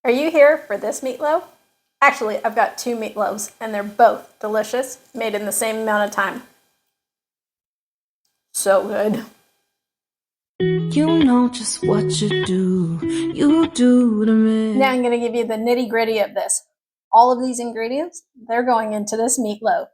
Are you here for this meatloaf? Actually, I've got two meatloaves, and they're both delicious, made in the same amount of time. So good. You know just what you do to me. Now I'm going to give you the nitty-gritty of this. All of these ingredients, they're going into this meatloaf.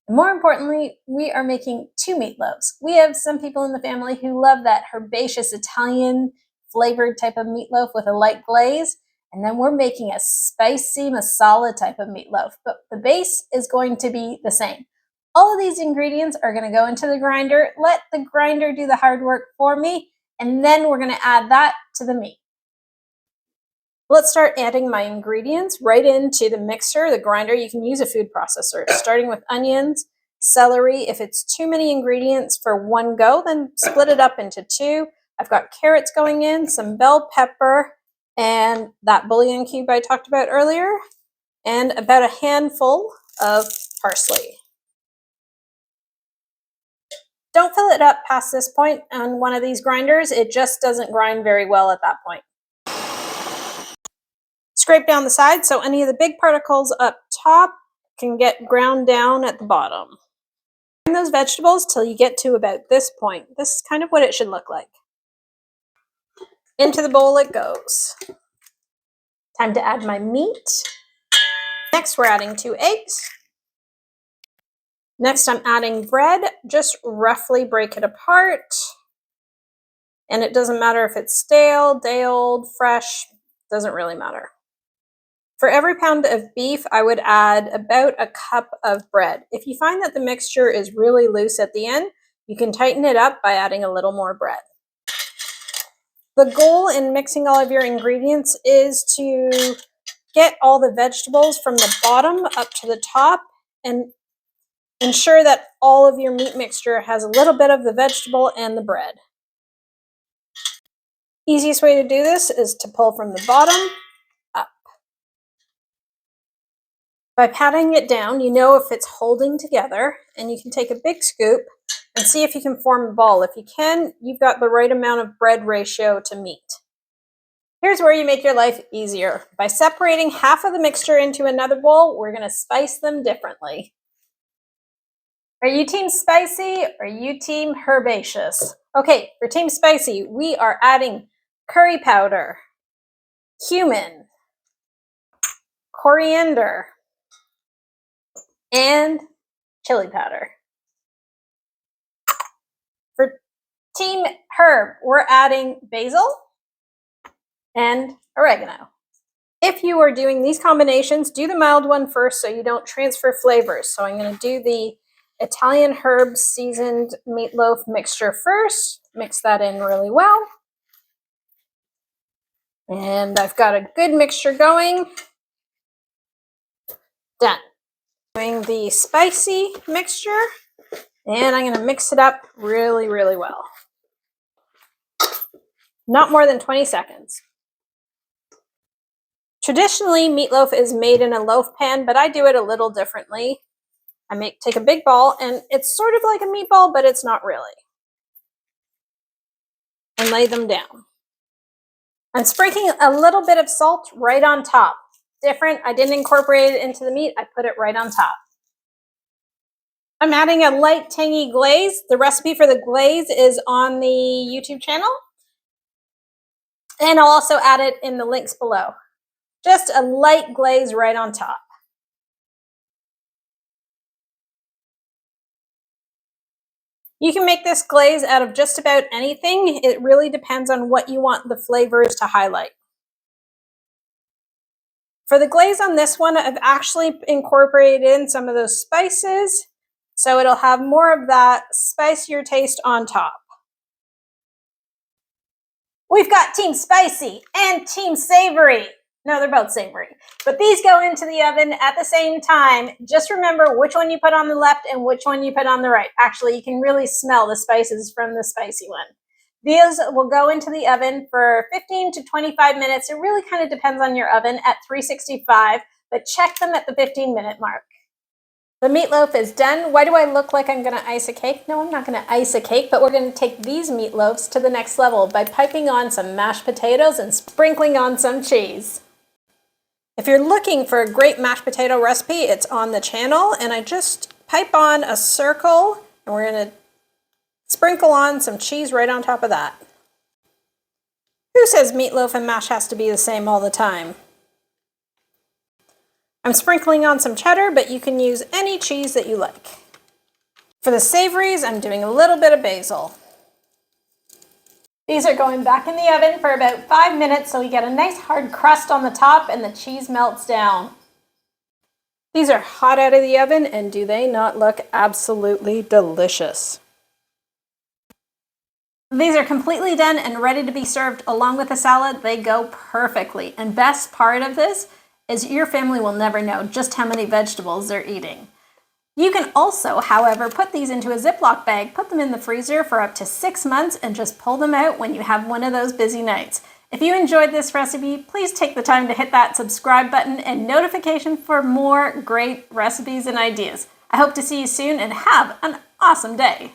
And more importantly, we are making two meatloaves. We have some people in the family who love that herbaceous Italian flavored type of meatloaf with a light glaze. And then we're making a spicy masala type of meatloaf, but the base is going to be the same. All of these ingredients are going to go into the grinder. Let the grinder do the hard work for me, and then we're going to add that to the meat. Let's start adding my ingredients right into the mixer, the grinder. You can use a food processor, starting with onions, celery. If it's too many ingredients for one go, then split it up into two. I've got carrots going in, some bell pepper, and that bouillon cube I talked about earlier, and about a handful of parsley. Don't fill it up past this point on one of these grinders. It just doesn't grind very well at that point. Scrape down the sides so any of the big particles up top can get ground down at the bottom. Grind those vegetables till you get to about this point. This is kind of what it should look like. Into the bowl it goes. Time to add my meat. Next, we're adding 2 eggs. Next, I'm adding bread. Just roughly break it apart. And it doesn't matter if it's stale, day old, fresh, doesn't really matter. For every pound of beef, I would add about a cup of bread. If you find that the mixture is really loose at the end, you can tighten it up by adding a little more bread. The goal in mixing all of your ingredients is to get all the vegetables from the bottom up to the top and ensure that all of your meat mixture has a little bit of the vegetable and the bread. Easiest way to do this is to pull from the bottom up. By patting it down, you know if it's holding together, and you can take a big scoop and see if you can form a ball. If you can, you've got the right amount of bread ratio to meat. Here's where you make your life easier. By separating half of the mixture into another bowl, we're going to spice them differently. Are you team spicy or are you team herbaceous? Okay, for team spicy, we are adding curry powder, cumin, coriander, and chili powder. For team herb, we're adding basil and oregano. If you are doing these combinations, do the mild one first so you don't transfer flavors. So I'm going to do the Italian herb seasoned meatloaf mixture first. Mix that in really well. And I've got a good mixture going. Done. Doing the spicy mixture, and I'm going to mix it up really, really well. Not more than 20 seconds. Traditionally, meatloaf is made in a loaf pan, but I do it a little differently. I take a big ball, and it's sort of like a meatball, but it's not really. And lay them down. I'm sprinkling a little bit of salt right on top. Different, I didn't incorporate it into the meat, I put it right on top. I'm adding a light tangy glaze. The recipe for the glaze is on the YouTube channel. And I'll also add it in the links below. Just a light glaze right on top. You can make this glaze out of just about anything. It really depends on what you want the flavors to highlight. For the glaze on this one, I've actually incorporated in some of those spices, so it'll have more of that spicier taste on top. We've got Team Spicy and Team Savory. No, they're both savory. But these go into the oven at the same time. Just remember which one you put on the left and which one you put on the right. Actually, you can really smell the spices from the spicy one. These will go into the oven for 15 to 25 minutes. It really kind of depends on your oven at 365, but check them at the 15-minute mark. The meatloaf is done. Why do I look like I'm going to ice a cake? No, I'm not going to ice a cake, but we're going to take these meatloaves to the next level by piping on some mashed potatoes and sprinkling on some cheese. If you're looking for a great mashed potato recipe, it's on the channel, and I just pipe on a circle, and we're going to sprinkle on some cheese right on top of that. Who says meatloaf and mash has to be the same all the time? I'm sprinkling on some cheddar, but you can use any cheese that you like. For the savories, I'm doing a little bit of basil. These are going back in the oven for about 5 minutes so we get a nice hard crust on the top and the cheese melts down. These are hot out of the oven, and do they not look absolutely delicious? These are completely done and ready to be served along with the salad. They go perfectly. And best part of this is your family will never know just how many vegetables they're eating. You can also, however, put these into a Ziploc bag, put them in the freezer for up to 6 months, and just pull them out when you have one of those busy nights. If you enjoyed this recipe, please take the time to hit that subscribe button and notification for more great recipes and ideas. I hope to see you soon and have an awesome day.